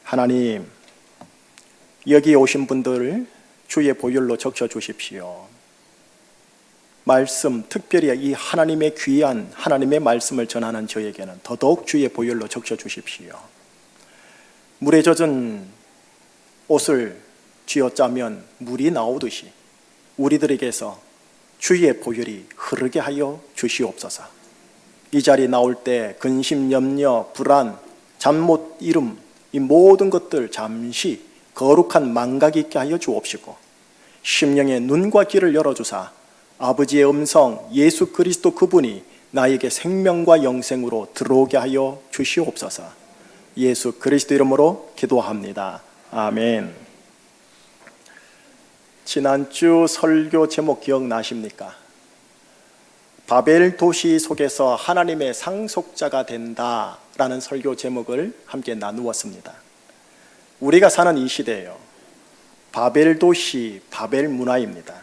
하나님, 여기 오신 분들 주의 보혈로 적셔주십시오. 말씀, 특별히 이 하나님의 귀한 하나님의 말씀을 전하는 저에게는 더더욱 주의 보혈로 적셔주십시오. 물에 젖은 옷을 쥐어짜면 물이 나오듯이 우리들에게서 주의 보혈이 흐르게 하여 주시옵소서. 이 자리 나올 때 근심, 염려, 불안, 잠 못 이름, 이 모든 것들 잠시 거룩한 망각이 있게 하여 주옵시고, 심령의 눈과 귀를 열어주사 아버지의 음성 예수 그리스도 그분이 나에게 생명과 영생으로 들어오게 하여 주시옵소서. 예수 그리스도 이름으로 기도합니다. 아멘. 지난주 설교 제목 기억나십니까? 바벨 도시 속에서 하나님의 상속자가 된다라는 설교 제목을 함께 나누었습니다. 우리가 사는 이 시대에요, 바벨 도시, 바벨 문화입니다.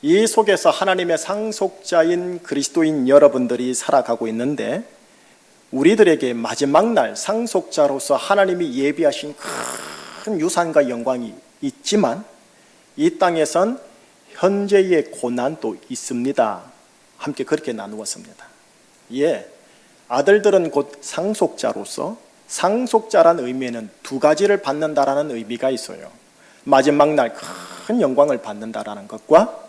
이 속에서 하나님의 상속자인 그리스도인 여러분들이 살아가고 있는데, 우리들에게 마지막 날 상속자로서 하나님이 예비하신 큰 유산과 영광이 있지만 이 땅에선 현재의 고난도 있습니다. 함께 그렇게 나누었습니다. 아들들은 곧 상속자로서, 상속자란 의미에는 두 가지를 받는다라는 의미가 있어요. 마지막 날 큰 영광을 받는다라는 것과,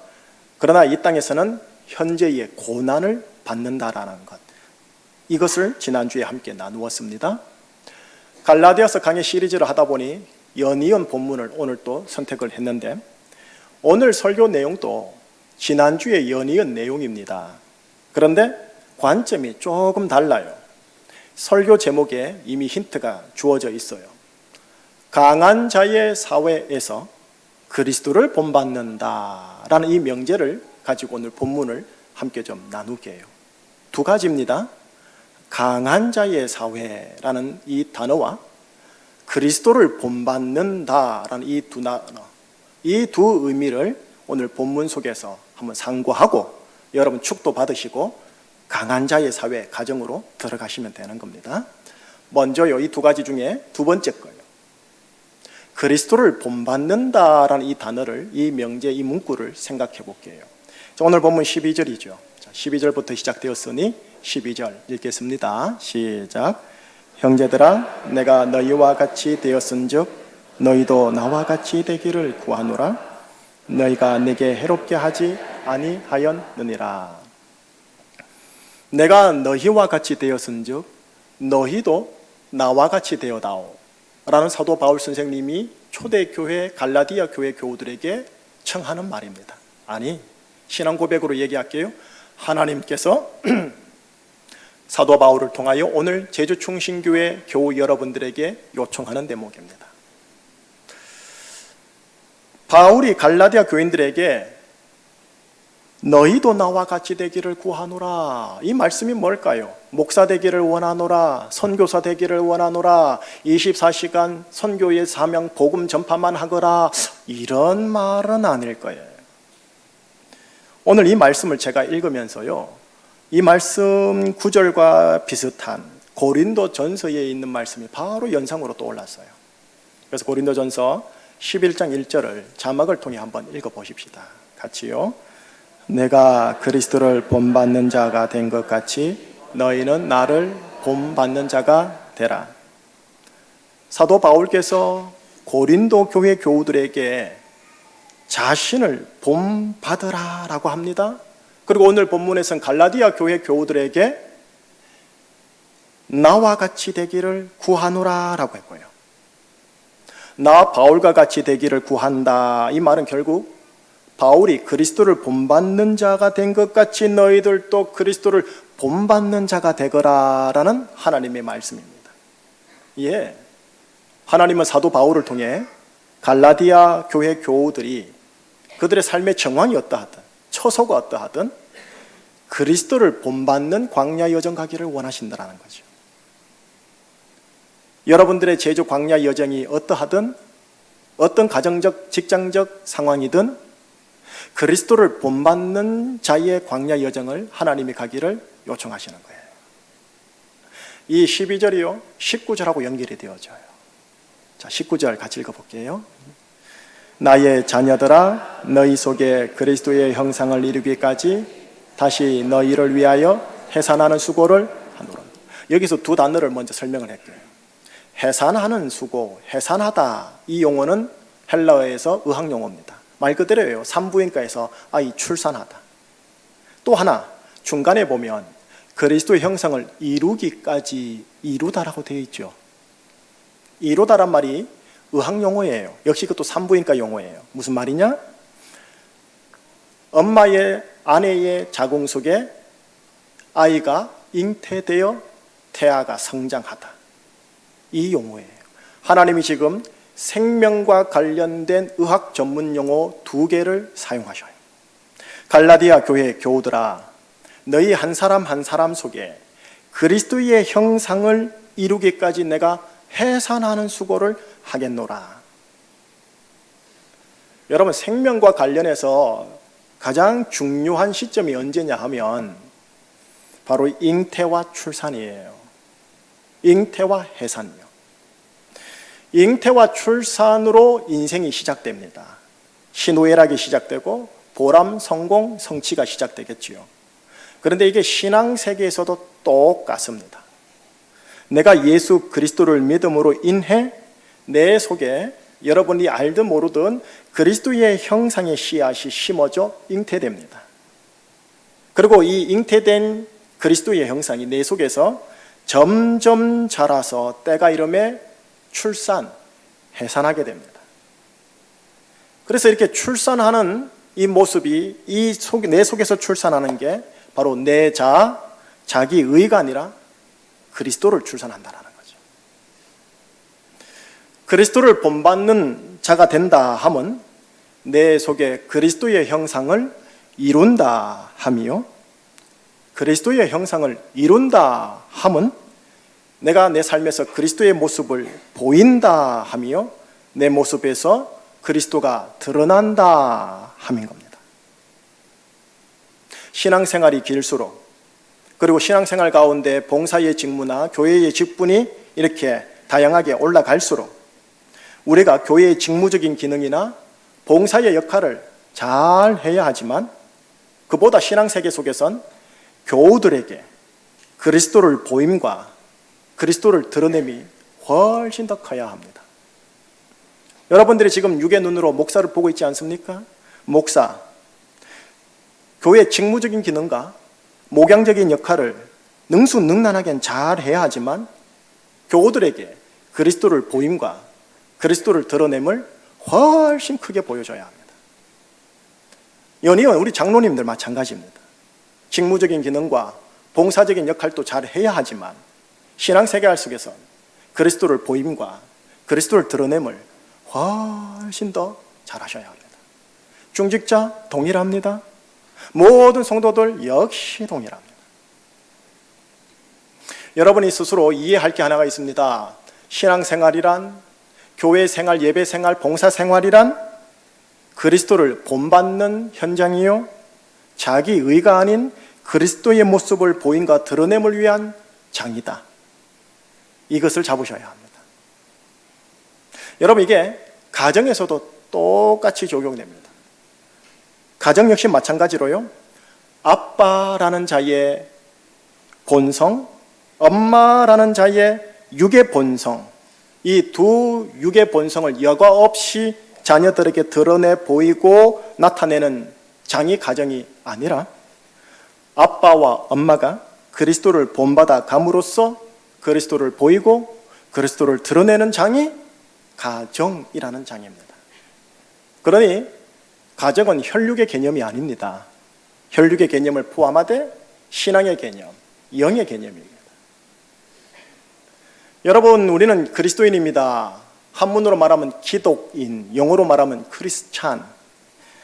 그러나 이 땅에서는 현재의 고난을 받는다라는 것, 이것을 지난주에 함께 나누었습니다. 갈라디아서 강의 시리즈를 하다 보니 연이은 본문을 오늘 또 선택을 했는데, 오늘 설교 내용도 지난주에 연이은 내용입니다. 그런데 관점이 조금 달라요. 설교 제목에 이미 힌트가 주어져 있어요. 강한 자의 사회에서 그리스도를 본받는다라는 이 명제를 가지고 오늘 본문을 함께 좀 나누게 해요. 두 가지입니다. 강한 자의 사회라는 이 단어와 그리스도를 본받는다라는 이 두 단어, 이 두 의미를 오늘 본문 속에서 한번 상고하고 여러분 축도 받으시고 강한 자의 사회 가정으로 들어가시면 되는 겁니다. 먼저요, 이 두 가지 중에 두 번째 거예요. 그리스도를 본받는다라는 이 단어를, 이 명제, 이 문구를 생각해 볼게요. 오늘 본문 12절이죠. 12절부터 시작되었으니 12절 읽겠습니다. 시작. 형제들아, 내가 너희와 같이 되었은즉 너희도 나와 같이 되기를 구하노라. 너희가 내게 해롭게 하지 아니하였느니라. 내가 너희와 같이 되었은즉 너희도 나와 같이 되어다오 라는 사도 바울 선생님이 초대교회 갈라디아 교회 교우들에게 청하는 말입니다. 아니, 신앙 고백으로 얘기할게요. 하나님께서 사도 바울을 통하여 오늘 제주충신교회 교우 여러분들에게 요청하는 대목입니다. 바울이 갈라디아 교인들에게 너희도 나와 같이 되기를 구하노라, 이 말씀이 뭘까요? 목사 되기를 원하노라, 선교사 되기를 원하노라, 24시간 선교의 사명 복음 전파만 하거라, 이런 말은 아닐 거예요. 오늘 이 말씀을 제가 읽으면서요, 이 말씀 구절과 비슷한 고린도 전서에 있는 말씀이 바로 연상으로 떠올랐어요. 그래서 고린도 전서 11장 1절을 자막을 통해 한번 읽어보십시다. 같이요. 내가 그리스도를 본받는 자가 된 것 같이 너희는 나를 본받는 자가 되라. 사도 바울께서 고린도 교회 교우들에게 자신을 본받으라 라고 합니다. 그리고 오늘 본문에서는 갈라디아 교회 교우들에게 나와 같이 되기를 구하노라 라고 했고요. 나 바울과 같이 되기를 구한다, 이 말은 결국 바울이 그리스도를 본받는 자가 된 것 같이 너희들도 그리스도를 본받는 자가 되거라 라는 하나님의 말씀입니다. 하나님은 사도 바울을 통해 갈라디아 교회 교우들이 그들의 삶의 정황이 어떠하든 처소가 어떠하든 그리스도를 본받는 광야 여정 가기를 원하신다는 거죠. 여러분들의 제주 광야 여정이 어떠하든, 어떤 가정적, 직장적 상황이든 그리스도를 본받는 자의 광야 여정을 하나님이 가기를 요청하시는 거예요. 이 12절이요 19절하고 연결이 되어져요. 자, 19절 같이 읽어볼게요. 나의 자녀들아 너희 속에 그리스도의 형상을 이루기까지 다시 너희를 위하여 해산하는 수고를 하노라. 여기서 두 단어를 먼저 설명을 할게요. 해산하는 수고, 해산하다, 이 용어는 헬라어에서 의학용어입니다. 말 그대로예요. 산부인과에서 아이 출산하다. 또 하나 중간에 보면 그리스도의 형상을 이루기까지 이루다라고 되어 있죠. 이루다란 말이 의학용어예요. 역시 그것도 산부인과 용어예요. 무슨 말이냐? 엄마의 아내의 자궁 속에 아이가 잉태되어 태아가 성장하다. 이 용어예요. 하나님이 지금 생명과 관련된 의학 전문 용어 두 개를 사용하셔요. 갈라디아 교회 교우들아, 너희 한 사람 한 사람 속에 그리스도의 형상을 이루기까지 내가 해산하는 수고를 하겠노라. 여러분, 생명과 관련해서 가장 중요한 시점이 언제냐 하면 바로 잉태와 출산이에요. 잉태와 해산이요. 잉태와 출산으로 인생이 시작됩니다. 희노애락이 시작되고 보람, 성공, 성취가 시작되겠지요. 그런데 이게 신앙 세계에서도 똑같습니다. 내가 예수 그리스도를 믿음으로 인해 내 속에 여러분이 알든 모르든 그리스도의 형상의 씨앗이 심어져 잉태됩니다. 그리고 이 잉태된 그리스도의 형상이 내 속에서 점점 자라서 때가 이름에 출산, 해산하게 됩니다. 그래서 이렇게 출산하는 이 모습이 내 속에서 출산하는 게 바로 내 자기 의가 아니라 그리스도를 출산한다는 거죠. 그리스도를 본받는 자가 된다 함은 내 속에 그리스도의 형상을 이룬다 함이요. 그리스도의 형상을 이룬다 함은 내가 내 삶에서 그리스도의 모습을 보인다 함이요. 내 모습에서 그리스도가 드러난다 함인 겁니다. 신앙생활이 길수록, 그리고 신앙생활 가운데 봉사의 직무나 교회의 직분이 이렇게 다양하게 올라갈수록 우리가 교회의 직무적인 기능이나 봉사의 역할을 잘 해야 하지만 그보다 신앙세계 속에선 교우들에게 그리스도를 보임과 그리스도를 드러냄이 훨씬 더 커야 합니다. 여러분들이 지금 육의 눈으로 목사를 보고 있지 않습니까? 목사, 교회의 직무적인 기능과 목양적인 역할을 능수능란하게 잘 해야 하지만 교우들에게 그리스도를 보임과 그리스도를 드러냄을 훨씬 크게 보여줘야 합니다. 연이은 우리 장로님들 마찬가지입니다. 직무적인 기능과 봉사적인 역할도 잘 해야 하지만 신앙생활 속에서 그리스도를 보임과 그리스도를 드러냄을 훨씬 더 잘하셔야 합니다. 중직자 동일합니다. 모든 성도들 역시 동일합니다. 여러분이 스스로 이해할 게 하나가 있습니다. 신앙생활이란, 교회생활, 예배생활, 봉사생활이란 그리스도를 본받는 현장이요, 자기 의가 아닌 그리스도의 모습을 보임과 드러냄을 위한 장이다. 이것을 잡으셔야 합니다. 여러분, 이게 가정에서도 똑같이 적용됩니다. 가정 역시 마찬가지로요, 아빠라는 자의 본성, 엄마라는 자의 육의 본성, 이 두 육의 본성을 여과 없이 자녀들에게 드러내 보이고 나타내는 장이 가정이 아니라 아빠와 엄마가 그리스도를 본받아 감으로써 그리스도를 보이고 그리스도를 드러내는 장이 가정이라는 장입니다. 그러니 가정은 혈육의 개념이 아닙니다. 혈육의 개념을 포함하되 신앙의 개념, 영의 개념입니다. 여러분, 우리는 그리스도인입니다. 한문으로 말하면 기독인, 영어로 말하면 크리스찬.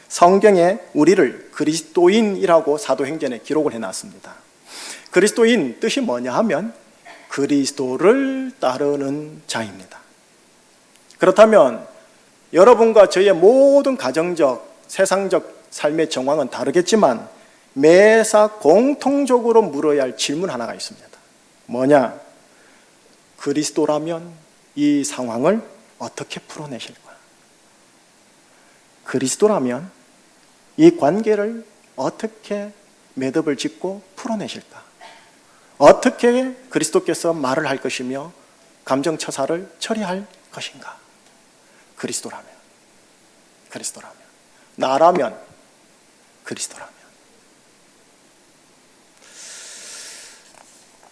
성경에 우리를 그리스도인이라고 사도행전에 기록을 해놨습니다. 그리스도인 뜻이 뭐냐 하면 그리스도를 따르는 자입니다. 그렇다면 여러분과 저의 모든 가정적, 세상적 삶의 정황은 다르겠지만 매사 공통적으로 물어야 할 질문 하나가 있습니다. 뭐냐? 그리스도라면 이 상황을 어떻게 풀어내실까? 그리스도라면 이 관계를 어떻게 매듭을 짓고 풀어내실까? 어떻게 그리스도께서 말을 할 것이며 감정처사를 처리할 것인가? 그리스도라면, 나라면, 그리스도라면.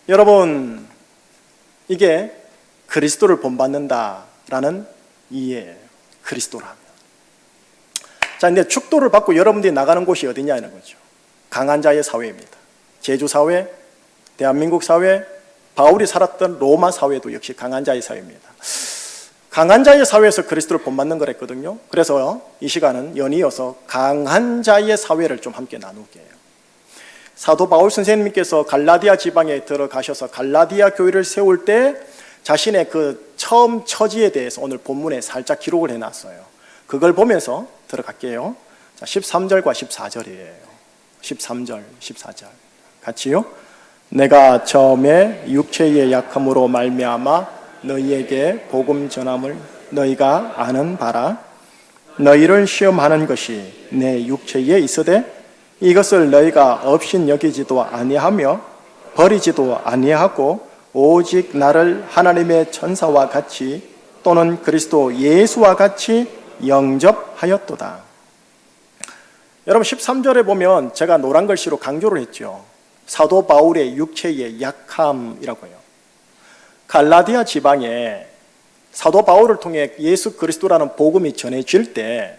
여러분, 이게 그리스도를 본받는다라는 이해예요. 그리스도라면. 자, 근데 축도를 받고 여러분들이 나가는 곳이 어디냐는 거죠. 강한 자의 사회입니다. 제주 사회, 대한민국 사회, 바울이 살았던 로마 사회도 역시 강한 자의 사회입니다. 강한 자의 사회에서 그리스도를 본받는 거랬거든요. 그래서 이 시간은 연이어서 강한 자의 사회를 좀 함께 나누게 해요. 사도 바울 선생님께서 갈라디아 지방에 들어가셔서 갈라디아 교회를 세울 때 자신의 그 처음 처지에 대해서 오늘 본문에 살짝 기록을 해놨어요. 그걸 보면서 들어갈게요. 자, 13절과 14절이에요. 13절, 14절 같이요. 내가 처음에 육체의 약함으로 말미암아 너희에게 복음 전함을 너희가 아는 바라. 너희를 시험하는 것이 내 육체에 있으되 이것을 너희가 업신 여기지도 아니하며 버리지도 아니하고 오직 나를 하나님의 천사와 같이 또는 그리스도 예수와 같이 영접하였도다. 여러분 13절에 보면 제가 노란 글씨로 강조를 했죠. 사도 바울의 육체의 약함이라고요. 갈라디아 지방에 사도 바울을 통해 예수 그리스도라는 복음이 전해질 때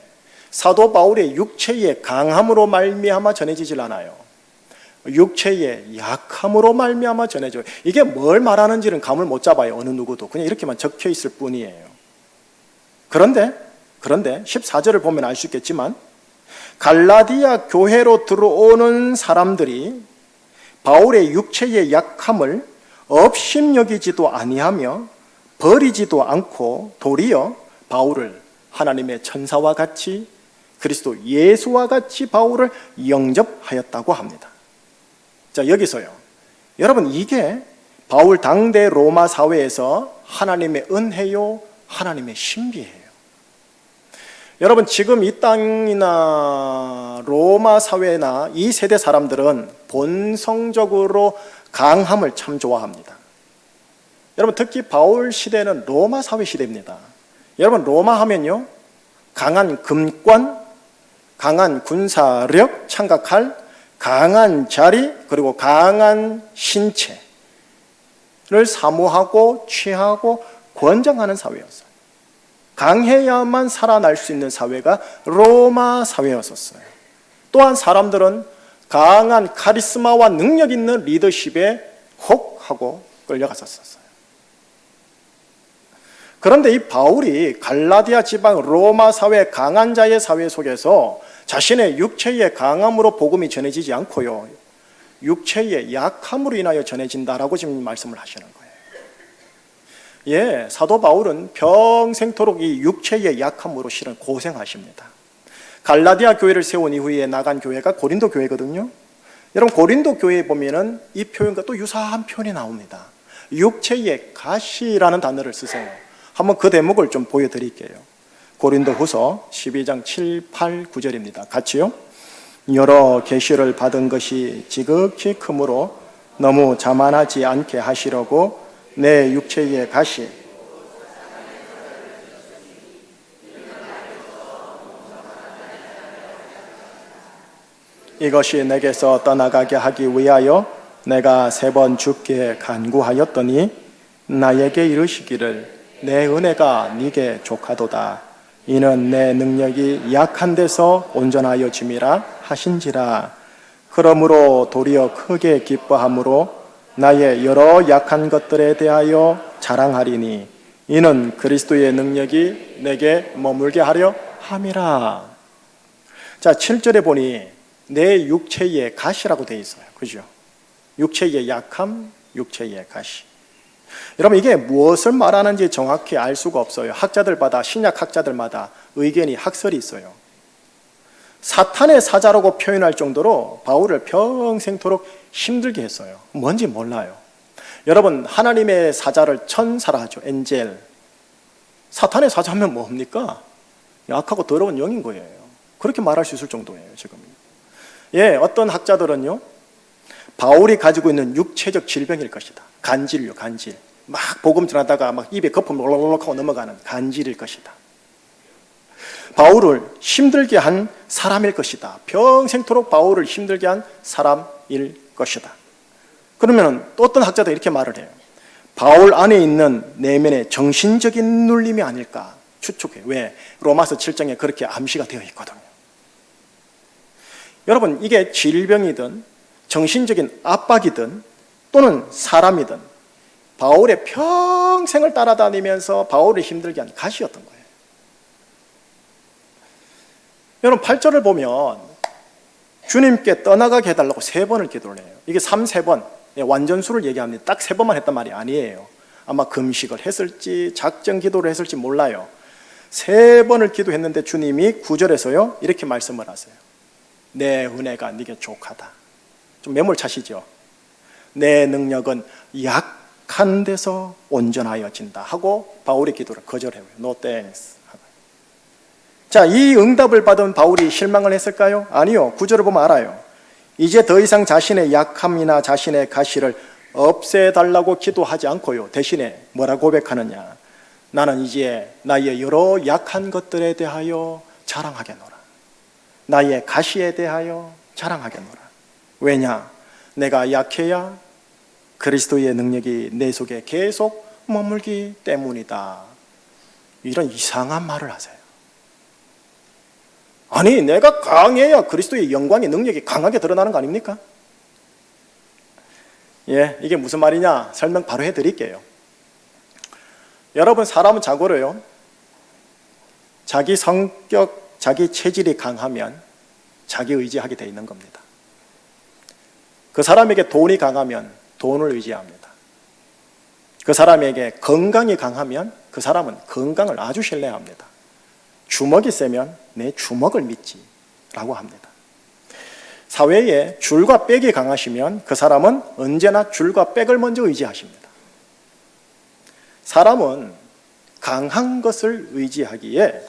사도 바울의 육체의 강함으로 말미암아 전해지질 않아요. 육체의 약함으로 말미암아 전해져요. 이게 뭘 말하는지는 감을 못 잡아요. 어느 누구도. 그냥 이렇게만 적혀 있을 뿐이에요. 그런데 14절을 보면 알 수 있겠지만 갈라디아 교회로 들어오는 사람들이 바울의 육체의 약함을 업심여기지도 아니하며 버리지도 않고 도리어 바울을 하나님의 천사와 같이 그리스도 예수와 같이 바울을 영접하였다고 합니다. 자, 여기서요. 여러분, 이게 바울 당대 로마 사회에서 하나님의 은혜요, 하나님의 신비예요. 여러분, 지금 이 땅이나 로마 사회나 이 세대 사람들은 본성적으로 강함을 참 좋아합니다. 여러분, 특히 바울 시대는 로마 사회 시대입니다. 여러분, 로마 하면요, 강한 금권, 강한 군사력, 창각할 강한 자리, 그리고 강한 신체를 사모하고 취하고 권장하는 사회였어요. 강해야만 살아날 수 있는 사회가 로마 사회였었어요. 또한 사람들은 강한 카리스마와 능력 있는 리더십에 혹 하고 끌려갔었어요. 그런데 이 바울이 갈라디아 지방 로마 사회 강한 자의 사회 속에서 자신의 육체의 강함으로 복음이 전해지지 않고요, 육체의 약함으로 인하여 전해진다라고 지금 말씀을 하시는 거예요. 예, 사도 바울은 평생토록 이 육체의 약함으로 실은 고생하십니다. 갈라디아 교회를 세운 이후에 나간 교회가 고린도 교회거든요. 여러분, 고린도 교회에 보면은 이 표현과 또 유사한 표현이 나옵니다. 육체의 가시라는 단어를 쓰세요. 한번 그 대목을 좀 보여드릴게요. 고린도 후서 12장 7, 8, 9절입니다. 같이요. 여러 계시를 받은 것이 지극히 크므로 너무 자만하지 않게 하시려고 내 육체의 가시 이것이 내게서 떠나가게 하기 위하여 내가 3번 주께 간구하였더니 나에게 이르시기를 내 은혜가 네게 족하도다. 이는 내 능력이 약한 데서 온전하여 짐이라 하신지라. 그러므로 도리어 크게 기뻐함으로 나의 여러 약한 것들에 대하여 자랑하리니 이는 그리스도의 능력이 내게 머물게 하려 함이라. 자, 7절에 보니 내 육체의 가시라고 되어 있어요. 그죠? 육체의 약함, 육체의 가시. 여러분, 이게 무엇을 말하는지 정확히 알 수가 없어요. 학자들마다, 신약 학자들마다 의견이 학설이 있어요. 사탄의 사자라고 표현할 정도로 바울을 평생토록 힘들게 했어요. 뭔지 몰라요. 여러분, 하나님의 사자를 천사라 하죠. 엔젤. 사탄의 사자면 뭡니까? 약하고 더러운 영인 거예요. 그렇게 말할 수 있을 정도예요, 지금. 예, 어떤 학자들은요, 바울이 가지고 있는 육체적 질병일 것이다. 간질요, 간질. 막 복음 전하다가 막 입에 거품 롤롤롤 하고 넘어가는 간질일 것이다. 바울을 힘들게 한 사람일 것이다. 평생토록 바울을 힘들게 한 사람일 것이다. 그러면 또 어떤 학자도 이렇게 말을 해요. 바울 안에 있는 내면의 정신적인 눌림이 아닐까 추측해. 왜? 로마서 7장에 그렇게 암시가 되어 있거든요. 여러분, 이게 질병이든 정신적인 압박이든 또는 사람이든 바울의 평생을 따라다니면서 바울을 힘들게 한 가시였던 거예요. 여러분, 8절을 보면 주님께 떠나가게 해달라고 3번을 기도를 해요. 이게 3번, 완전수를 얘기합니다. 딱 3번만 했단 말이 아니에요. 아마 금식을 했을지 작정 기도를 했을지 몰라요. 3번을 기도했는데 주님이 9절에서요 이렇게 말씀을 하세요. 내 은혜가 네게 족하다. 좀 매몰차시죠? 내 능력은 약한 데서 온전하여진다 하고 바울의 기도를 거절해요. No thanks. 자, 이 응답을 받은 바울이 실망을 했을까요? 아니요. 9절을 보면 알아요. 이제 더 이상 자신의 약함이나 자신의 가시를 없애달라고 기도하지 않고요. 대신에 뭐라고 고백하느냐? 나는 이제 나의 여러 약한 것들에 대하여 자랑하겠노라. 나의 가시에 대하여 자랑하겠노라. 왜냐? 내가 약해야 그리스도의 능력이 내 속에 계속 머물기 때문이다. 이런 이상한 말을 하세요. 아니, 내가 강해야 그리스도의 영광의 능력이 강하게 드러나는 거 아닙니까? 예, 이게 무슨 말이냐? 설명 바로 해드릴게요. 여러분, 사람은 자고로요, 자기 성격, 자기 체질이 강하면 자기 의지하게 돼 있는 겁니다. 그 사람에게 돈이 강하면 돈을 의지합니다. 그 사람에게 건강이 강하면 그 사람은 건강을 아주 신뢰합니다. 주먹이 세면 내 주먹을 믿지 라고 합니다. 사회에 줄과 백이 강하시면 그 사람은 언제나 줄과 백을 먼저 의지하십니다. 사람은 강한 것을 의지하기에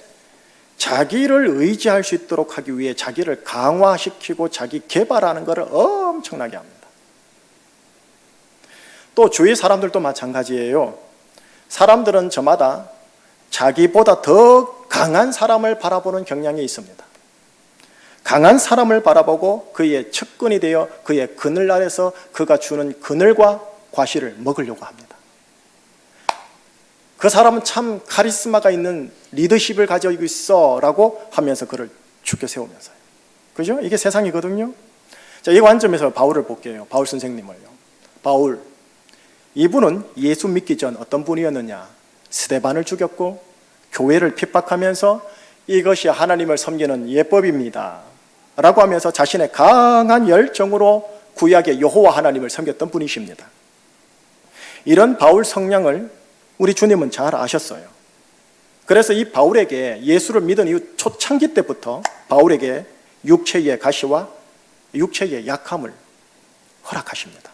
자기를 의지할 수 있도록 하기 위해 자기를 강화시키고 자기 개발하는 것을 엄청나게 합니다. 또 주위 사람들도 마찬가지예요. 사람들은 저마다 자기보다 더 강한 사람을 바라보는 경향이 있습니다. 강한 사람을 바라보고 그의 측근이 되어 그의 그늘 아래서 그가 주는 그늘과 과실을 먹으려고 합니다. 그 사람은 참 카리스마가 있는 리더십을 가지고 있어 라고 하면서 그를 죽여 세우면서요. 그죠? 이게 세상이거든요. 자, 이 관점에서 바울을 볼게요. 바울 선생님을요. 바울, 이분은 예수 믿기 전 어떤 분이었느냐? 스데반을 죽였고 교회를 핍박하면서 이것이 하나님을 섬기는 예법입니다 라고 하면서 자신의 강한 열정으로 구약의 여호와 하나님을 섬겼던 분이십니다. 이런 바울 성량을 우리 주님은 잘 아셨어요. 그래서 이 바울에게 예수를 믿은 이후 초창기 때부터 바울에게 육체의 가시와 육체의 약함을 허락하십니다.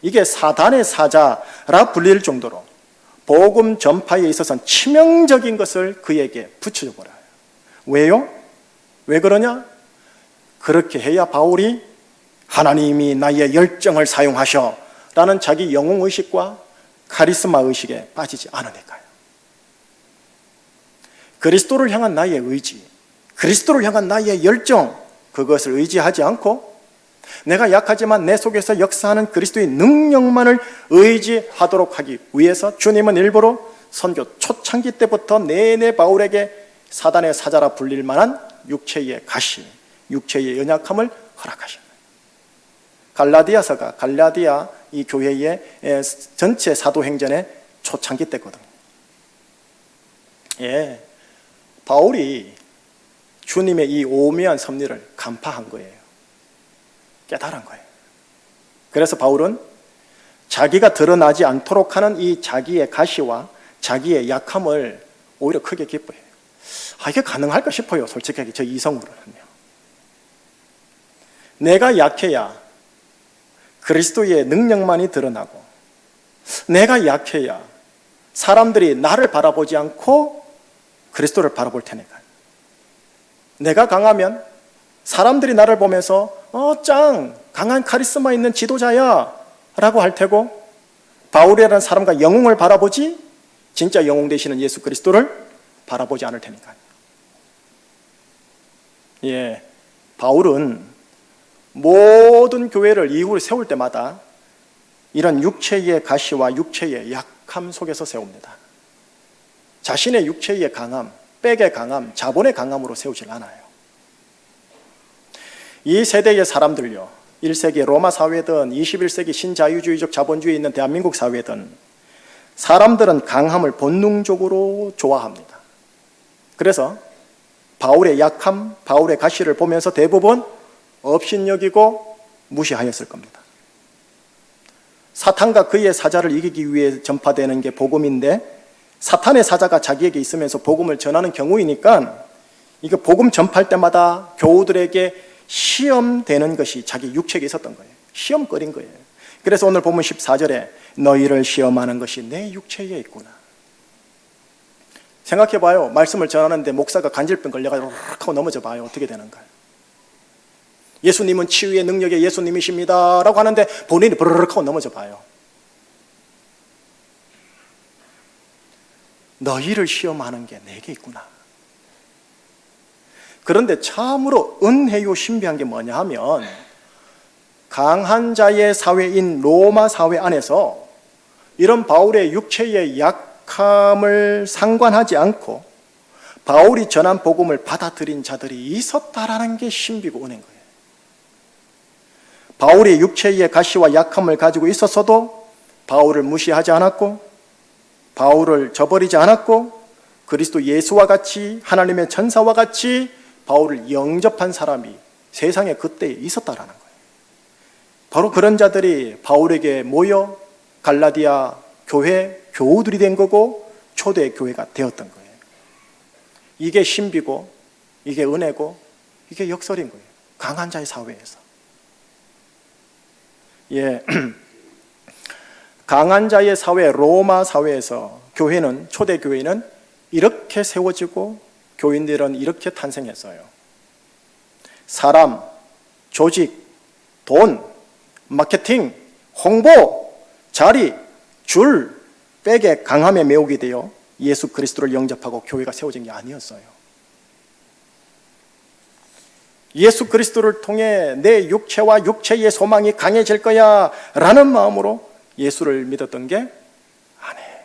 이게 사단의 사자라 불릴 정도로 복음 전파에 있어서는 치명적인 것을 그에게 붙여줘 버려요. 왜요? 왜 그러냐? 그렇게 해야 바울이 하나님이 나의 열정을 사용하셔 라는 자기 영웅의식과 카리스마 의식에 빠지지 않으니까요. 그리스도를 향한 나의 의지, 그리스도를 향한 나의 열정, 그것을 의지하지 않고 내가 약하지만 내 속에서 역사하는 그리스도의 능력만을 의지하도록 하기 위해서 주님은 일부러 선교 초창기 때부터 내내 바울에게 사단의 사자라 불릴 만한 육체의 가시, 육체의 연약함을 허락하십니다. 갈라디아 이 교회의 전체 사도행전의 초창기 때거든요. 예, 바울이 주님의 이 오묘한 섭리를 간파한 거예요. 깨달은 거예요. 그래서 바울은 자기가 드러나지 않도록 하는 이 자기의 가시와 자기의 약함을 오히려 크게 기뻐해요. 이게 가능할까 싶어요. 솔직하게 저 이성으로는요. 내가 약해야 그리스도의 능력만이 드러나고 내가 약해야 사람들이 나를 바라보지 않고 그리스도를 바라볼 테니까. 내가 강하면 사람들이 나를 보면서 짱 강한 카리스마 있는 지도자야 라고 할 테고, 바울이라는 사람과 영웅을 바라보지 진짜 영웅 되시는 예수 그리스도를 바라보지 않을 테니까요. 예, 바울은 모든 교회를 이후로 세울 때마다 이런 육체의 가시와 육체의 약함 속에서 세웁니다. 자신의 육체의 강함, 백의 강함, 자본의 강함으로 세우질 않아요. 이 세대의 사람들요, 1세기 로마 사회든 21세기 신자유주의적 자본주의에 있는 대한민국 사회든 사람들은 강함을 본능적으로 좋아합니다. 그래서 바울의 약함, 바울의 가시를 보면서 대부분 업신여기고 무시하였을 겁니다. 사탄과 그의 사자를 이기기 위해 전파되는 게 복음인데, 사탄의 사자가 자기에게 있으면서 복음을 전하는 경우이니까 이거 복음 전파할 때마다 교우들에게 시험되는 것이 자기 육체에 있었던 거예요. 시험거린 거예요. 그래서 오늘 본문 14절에 너희를 시험하는 것이 내 육체에 있구나. 생각해봐요. 말씀을 전하는데 목사가 간질병 걸려가지고 하고 넘어져 봐요. 어떻게 되는가. 예수님은 치유의 능력의 예수님이십니다 라고 하는데 본인이 버르륵 하고 넘어져 봐요. 너희를 시험하는 게 내게 있구나. 그런데 참으로 은혜요 신비한 게 뭐냐 하면, 강한 자의 사회인 로마 사회 안에서 이런 바울의 육체의 약함을 상관하지 않고 바울이 전한 복음을 받아들인 자들이 있었다라는 게 신비고 은혜인 거예요. 바울이 육체의 가시와 약함을 가지고 있었어도 바울을 무시하지 않았고, 바울을 저버리지 않았고, 그리스도 예수와 같이 하나님의 천사와 같이 바울을 영접한 사람이 세상에 그때 있었다라는 거예요. 바로 그런 자들이 바울에게 모여 갈라디아 교회 교우들이 된 거고 초대 교회가 되었던 거예요. 이게 신비고, 이게 은혜고, 이게 역설인 거예요. 강한 자의 사회에서. 예, 강한 자의 사회, 로마 사회에서 교회는, 초대 교회는 이렇게 세워지고 교인들은 이렇게 탄생했어요. 사람, 조직, 돈, 마케팅, 홍보, 자리, 줄, 백의 강함에 매우게 되어 예수 그리스도를 영접하고 교회가 세워진 게 아니었어요. 예수 그리스도를 통해 내 육체와 육체의 소망이 강해질 거야 라는 마음으로 예수를 믿었던 게 아니에요.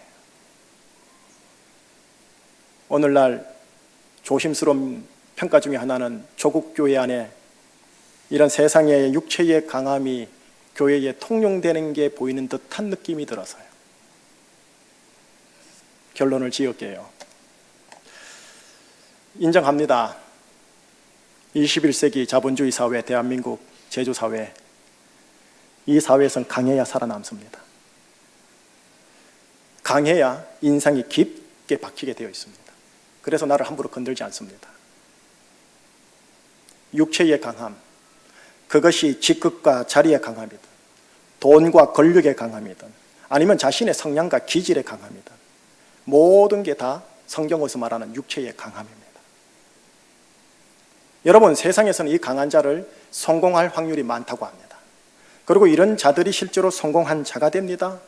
오늘날 조심스러운 평가 중에 하나는 조국 교회 안에 이런 세상의 육체의 강함이 교회에 통용되는 게 보이는 듯한 느낌이 들어서요. 결론을 지을게요. 인정합니다. 21세기 자본주의 사회, 대한민국 제조사회, 이 사회에선 강해야 살아남습니다. 강해야 인상이 깊게 박히게 되어 있습니다. 그래서 나를 함부로 건들지 않습니다. 육체의 강함, 그것이 직급과 자리의 강함이든 돈과 권력의 강함이든 아니면 자신의 성량과 기질의 강함이든 모든 게 다 성경에서 말하는 육체의 강함입니다. 여러분, 세상에서는 이 강한 자를 성공할 확률이 많다고 합니다. 그리고 이런 자들이 실제로 성공한 자가 됩니다.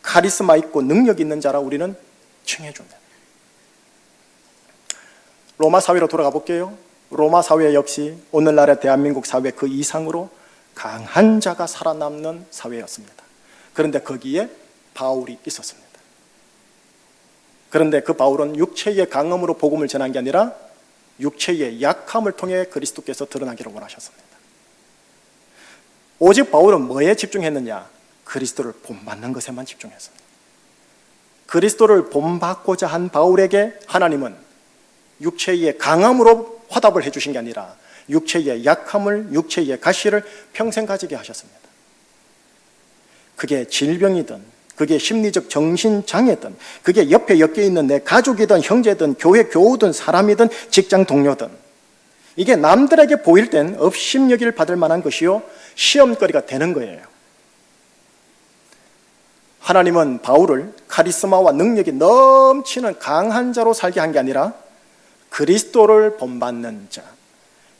카리스마 있고 능력 있는 자라 우리는 칭해줍니다. 로마 사회로 돌아가 볼게요. 로마 사회 역시 오늘날의 대한민국 사회 그 이상으로 강한 자가 살아남는 사회였습니다. 그런데 거기에 바울이 있었습니다. 그런데 그 바울은 육체의 강함으로 복음을 전한 게 아니라 육체의 약함을 통해 그리스도께서 드러나기를 원하셨습니다. 오직 바울은 뭐에 집중했느냐? 그리스도를 본받는 것에만 집중했습니다. 그리스도를 본받고자 한 바울에게 하나님은 육체의 강함으로 화답을 해주신 게 아니라 육체의 약함을, 육체의 가시를 평생 가지게 하셨습니다. 그게 질병이든, 그게 심리적 정신장애든, 그게 옆에 엮여있는 내 가족이든 형제든 교회 교우든 사람이든 직장 동료든, 이게 남들에게 보일 땐 업심여기를 받을 만한 것이요 시험거리가 되는 거예요. 하나님은 바울을 카리스마와 능력이 넘치는 강한 자로 살게 한 게 아니라 그리스도를 본받는 자,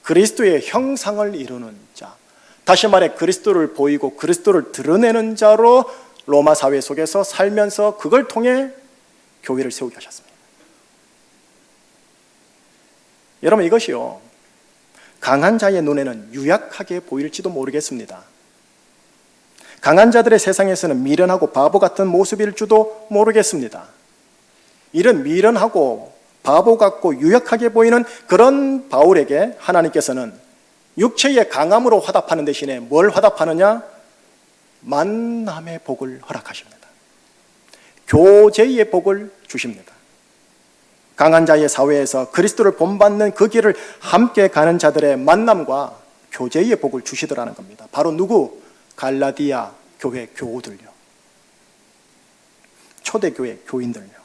그리스도의 형상을 이루는 자, 다시 말해 그리스도를 보이고 그리스도를 드러내는 자로 로마 사회 속에서 살면서 그걸 통해 교회를 세우게 하셨습니다. 여러분, 이것이요, 강한 자의 눈에는 유약하게 보일지도 모르겠습니다. 강한 자들의 세상에서는 미련하고 바보 같은 모습일 줄도 모르겠습니다. 이런 미련하고 바보 같고 유약하게 보이는 그런 바울에게 하나님께서는 육체의 강함으로 화답하는 대신에 뭘 화답하느냐? 만남의 복을 허락하십니다. 교제의 복을 주십니다. 강한 자의 사회에서 그리스도를 본받는 그 길을 함께 가는 자들의 만남과 교제의 복을 주시더라는 겁니다. 바로 누구? 갈라디아 교회 교우들요, 초대교회 교인들요.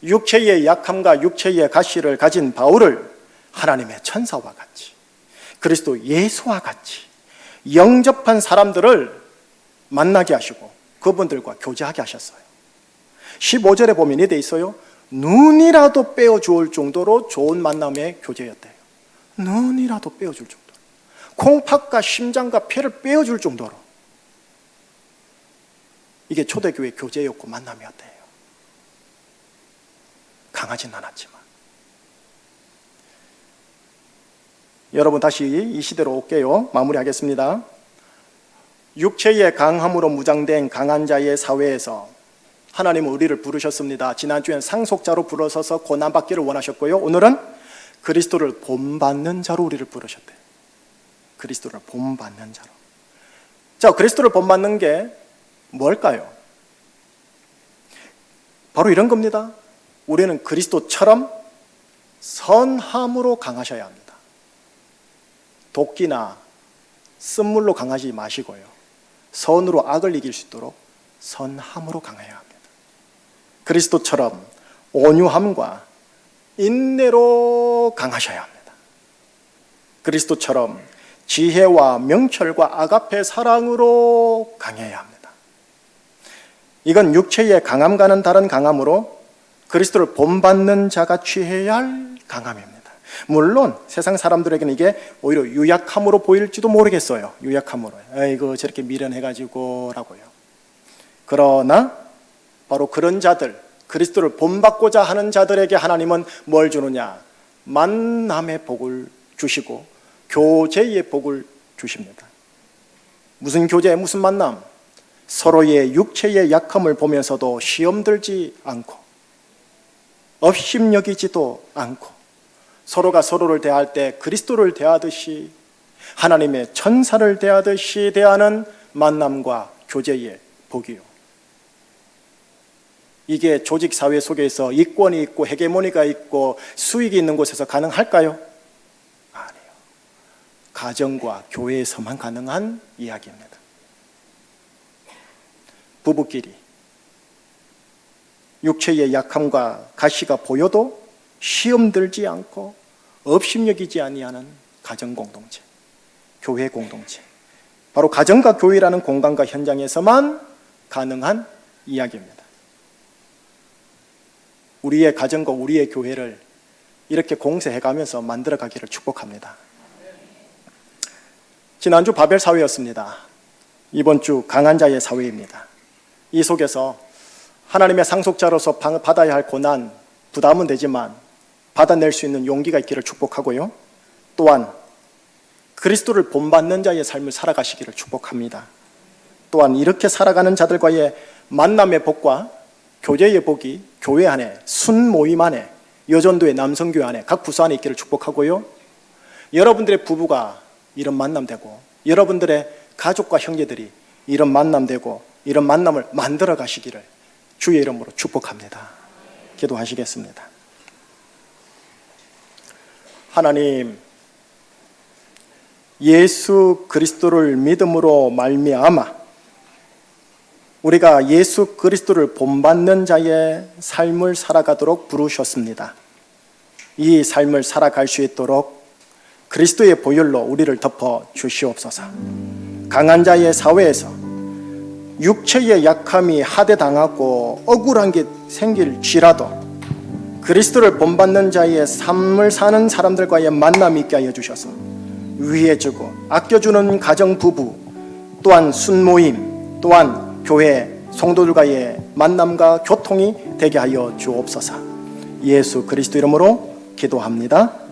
육체의 약함과 육체의 가시를 가진 바울을 하나님의 천사와 같이, 그리스도 예수와 같이 영접한 사람들을 만나게 하시고 그분들과 교제하게 하셨어요. 15절에 보면 이렇게 돼 있어요. 눈이라도 빼어줄 정도로 좋은 만남의 교제였대요. 눈이라도 빼어줄 정도로, 콩팥과 심장과 폐를 빼어줄 정도로 이게 초대교회 교제였고 만남이었대요. 강하진 않았지만. 여러분, 다시 이 시대로 올게요. 마무리하겠습니다. 육체의 강함으로 무장된 강한 자의 사회에서 하나님은 우리를 부르셨습니다. 지난주엔 상속자로 불러서서 고난받기를 원하셨고요, 오늘은 그리스도를 본받는 자로 우리를 부르셨대요. 그리스도를 본받는 자로. 자, 그리스도를 본받는 게 뭘까요? 바로 이런 겁니다. 우리는 그리스도처럼 선함으로 강하셔야 합니다. 도끼나 쓴물로 강하지 마시고요, 선으로 악을 이길 수 있도록 선함으로 강해야 합니다. 그리스도처럼 온유함과 인내로 강하셔야 합니다. 그리스도처럼 지혜와 명철과 아가페 사랑으로 강해야 합니다. 이건 육체의 강함과는 다른 강함으로 그리스도를 본받는 자가 취해야 할 강함입니다. 물론 세상 사람들에게는 이게 오히려 유약함으로 보일지도 모르겠어요. 유약함으로. 아이고, 저렇게 미련해가지고 라고요. 그러나 바로 그런 자들, 그리스도를 본받고자 하는 자들에게 하나님은 뭘 주느냐? 만남의 복을 주시고 교제의 복을 주십니다. 무슨 교제, 무슨 만남? 서로의 육체의 약함을 보면서도 시험 들지 않고 업심여기지도 않고 서로가 서로를 대할 때 그리스도를 대하듯이, 하나님의 천사를 대하듯이 대하는 만남과 교제의 복이요. 이게 조직 사회 속에서 이권이 있고 헤게모니가 있고 수익이 있는 곳에서 가능할까요? 아니에요. 가정과 교회에서만 가능한 이야기입니다. 부부끼리 육체의 약함과 가시가 보여도 시험 들지 않고 업심여기지 아니하는 가정 공동체, 교회 공동체, 바로 가정과 교회라는 공간과 현장에서만 가능한 이야기입니다. 우리의 가정과 우리의 교회를 이렇게 공세해가면서 만들어가기를 축복합니다. 지난주 바벨 사회였습니다. 이번 주 강한 자의 사회입니다. 이 속에서 하나님의 상속자로서 받아야 할 고난, 부담은 되지만 받아낼 수 있는 용기가 있기를 축복하고요, 또한 그리스도를 본받는 자의 삶을 살아가시기를 축복합니다. 또한 이렇게 살아가는 자들과의 만남의 복과 교제의 복이 교회 안에, 순모임 안에, 여전도의 남성교회 안에, 각 부서 안에 있기를 축복하고요, 여러분들의 부부가 이런 만남 되고 여러분들의 가족과 형제들이 이런 만남 되고 이런 만남을 만들어 가시기를 주의 이름으로 축복합니다. 기도하시겠습니다. 하나님, 예수 그리스도를 믿음으로 말미암아 우리가 예수 그리스도를 본받는 자의 삶을 살아가도록 부르셨습니다. 이 삶을 살아갈 수 있도록 그리스도의 보혈로 우리를 덮어 주시옵소서. 강한 자의 사회에서 육체의 약함이 하대당하고 억울한 게 생길지라도 그리스도를 본받는 자의 삶을 사는 사람들과의 만남이 있게 하여 주셔서 위해주고 아껴주는 가정 부부, 또한 순모임, 또한 교회 성도들과의 만남과 교통이 되게 하여 주옵소서. 예수 그리스도 이름으로 기도합니다.